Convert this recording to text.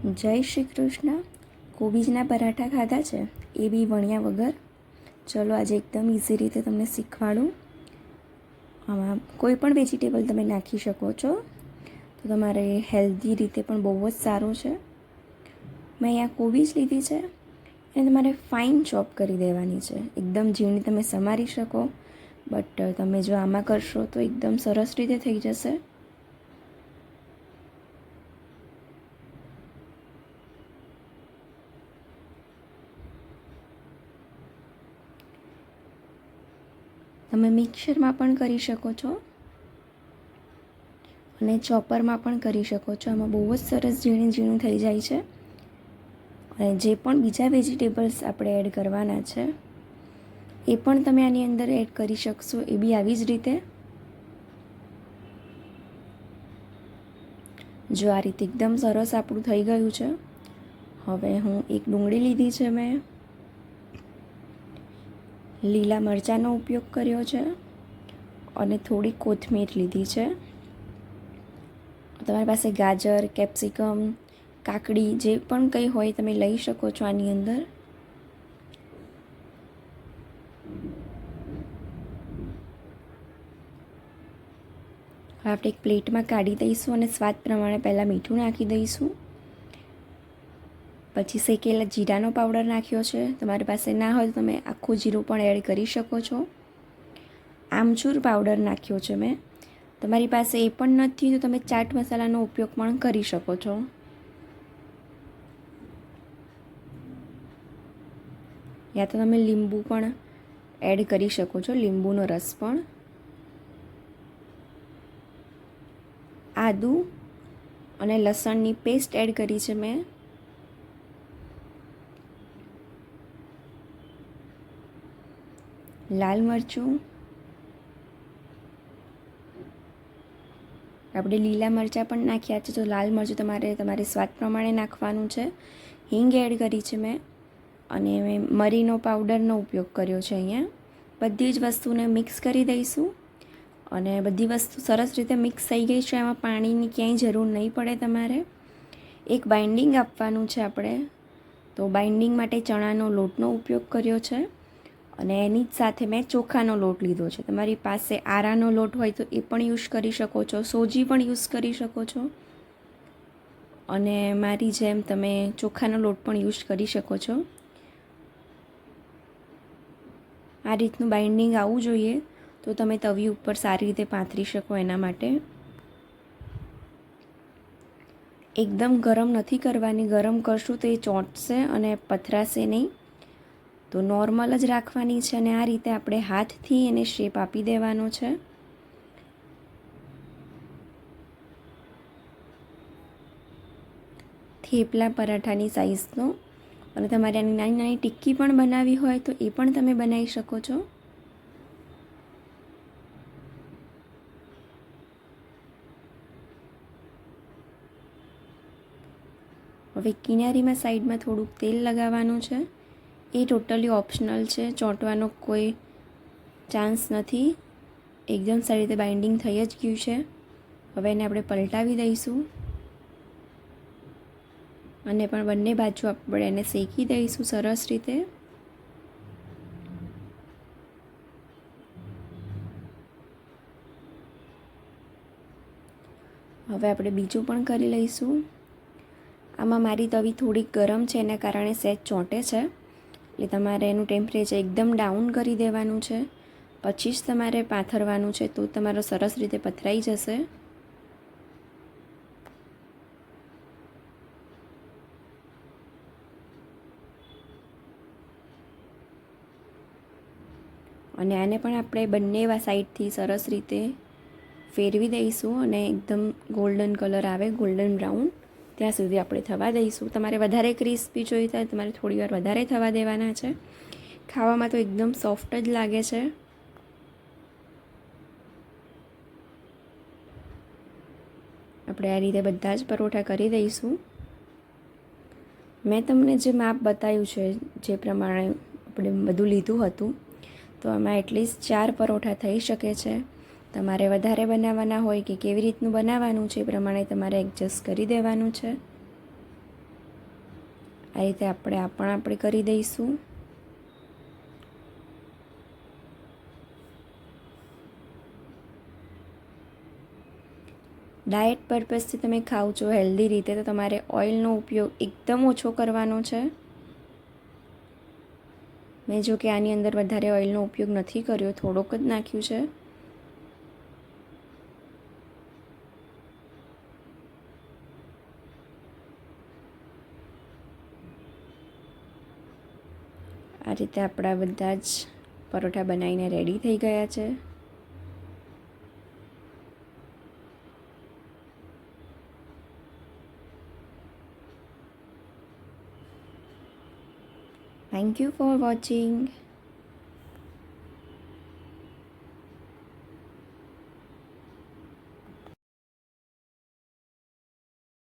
જય શ્રી કૃષ્ણ. કોબીજના પરાઠા ખાધા છે, એ બી વણ્યા વગર. ચલો આજે એકદમ ઇઝી રીતે તમને શીખવાડું. આમાં કોઈ પણ વેજીટેબલ તમે નાખી શકો છો, તો તમારે હેલ્ધી રીતે પણ બહુ જ સારું છે. મેં અહીંયા કોબીજ લીધી છે અને તમારે ફાઇન ચોપ કરી દેવાની છે. એકદમ ઝીણી તમે સમારી શકો, બટ તમે જો આમાં કરશો તો એકદમ સરસ રીતે થઈ જશે. તમે મિક્સરમાં પણ કરી શકો છો અને ચોપરમાં પણ કરી શકો છો. આમાં બહુ જ સરસ ઝીણું ઝીણું થઈ જાય છે. અને જે પણ બીજા વેજીટેબલ્સ આપણે એડ કરવાના છે એ પણ તમે આની અંદર એડ કરી શકશો, એ બી આવી જ રીતે. જો આ રીતે એકદમ સરસ આપણું થઈ ગયું છે. હવે હું એક ડુંગળી લીધી છે, મેં લીલા મરચાંનો ઉપયોગ કર્યો છે અને થોડી કોથમીર લીધી છે. તમારી પાસે ગાજર, કેપ્સિકમ, કાકડી જે પણ કંઈ હોય તમે લઈ શકો છો આની અંદર. આપણે એક પ્લેટમાં કાઢી દઈશું અને સ્વાદ પ્રમાણે પહેલાં મીઠું નાખી દઈશું. પછી શેકેલા જીરાનો પાવડર નાખ્યો છે. તમારી પાસે ના હોય તો તમે આખું જીરું પણ એડ કરી શકો છો. આમચૂર પાવડર નાખ્યો છે મેં. તમારી પાસે એ પણ નથી તો તમે ચાટ મસાલાનો ઉપયોગ પણ કરી શકો છો. યા તો તમે લીંબુ પણ એડ કરી શકો છો, લીંબુનો રસ પણ. આદું અને લસણની પેસ્ટ એડ કરી છે મેં. લાલ મરચું, આપણે લીલા મરચાં પણ નાખ્યા છે, તો લાલ મરચું તમારે સ્વાદ પ્રમાણે નાખવાનું છે. હિંગ એડ કરી છે મેં અને મેં મરીનો પાવડરનો ઉપયોગ કર્યો છે અહીંયા. બધી જ વસ્તુને મિક્સ કરી દઈશું અને બધી વસ્તુ સરસ રીતે મિક્સ થઈ ગઈ છે. એમાં પાણીની ક્યાંય જરૂર નહીં પડે તમારે. એક બાઇન્ડિંગ આપવાનું છે આપણે, તો બાઇન્ડિંગ માટે ચણાનો લોટનો ઉપયોગ કર્યો છે અને એની જ સાથે મેં ચોખાનો લોટ લીધો છે. તમારી પાસે આરાનો લોટ હોય તો એ પણ યુઝ કરી શકો છો, સોજી પણ યુઝ કરી શકો છો અને મારી જેમ તમે ચોખાનો લોટ પણ યુઝ કરી શકો છો. આ રીતનું બાઇન્ડિંગ આવવું જોઈએ તો તમે તવી ઉપર સારી રીતે પાથરી શકો. એના માટે એકદમ ગરમ નથી કરવાની, ગરમ કરશું તો એ ચોંટશે અને પથરાશે નહીં. તો નોર્મલ જ રાખવાની છે અને આ રીતે આપણે હાથથી એને શેપ આપી દેવાનો છે. થેપલા પરાઠાની સાઈઝનો. અને તમારે આની નાની નાની ટિક્કી પણ બનાવવી હોય તો એ પણ તમે બનાવી શકો છો. હવે કિનારીમાં સાઈડમાં થોડુંક તેલ લગાવવાનું છે. એ ટોટલી ઓપ્શનલ છે, ચોંટવાનો કોઈ ચાન્સ નથી. એકદમ સારી રીતે બાઇન્ડિંગ થઈ જ ગયું છે. હવે એને આપણે પલટાવી દઈશું અને પણ બંને બાજુ આપણે એને શેકી દઈશું સરસ રીતે. હવે આપણે બીજું પણ કરી લઈશું. આમાં મારી તવી થોડીક ગરમ છે, એના કારણે સહેજ ચોંટે છે, એટલે તમારે એનું ટેમ્પરેચર એકદમ ડાઉન કરી દેવાનું છે. પછી જ તમારે પાથરવાનું છે, તો તમારો સરસ રીતે પથરાઈ જશે. અને આને પણ આપણે બંને સાઈડથી સરસ રીતે ફેરવી દઈશું અને એકદમ ગોલ્ડન કલર આવે, ગોલ્ડન બ્રાઉન, ત્યાં સુધી આપણે થવા દઈશું. તમારે વધારે ક્રિસ્પી જોઈતા હોય તમારે થોડી વાર વધારે થવા દેવાના છે. ખાવામાં તો એકદમ સોફ્ટ જ લાગે છે. આપણે આ રીતે બધા જ પરોઠા કરી દઈશું. મેં તમને જે માપ બતાવ્યું છે, જે પ્રમાણે આપણે બધું લીધું હતું, તો આમાં એટલીસ્ટ 4 પરોઠા થઈ શકે છે. તમારે વધારે બનાવવાના હોય કે કેવી રીતનું બનાવવાનું છે એ પ્રમાણે તમારે એડજસ્ટ કરી દેવાનું છે. આ રીતે આપણે કરી દઈશું. ડાયટ પર્પઝથી તમે ખાઓ છો હેલ્ધી રીતે તો તમારે ઓઇલનો ઉપયોગ એકદમ ઓછો કરવાનો છે. મેં જો કે આની અંદર વધારે ઓઇલનો ઉપયોગ નથી કર્યો, થોડોક જ નાખ્યું છે. આ રીતે આપણા બધા જ પરોઠા બનાવીને રેડી થઈ ગયા છે. Thank you for watching.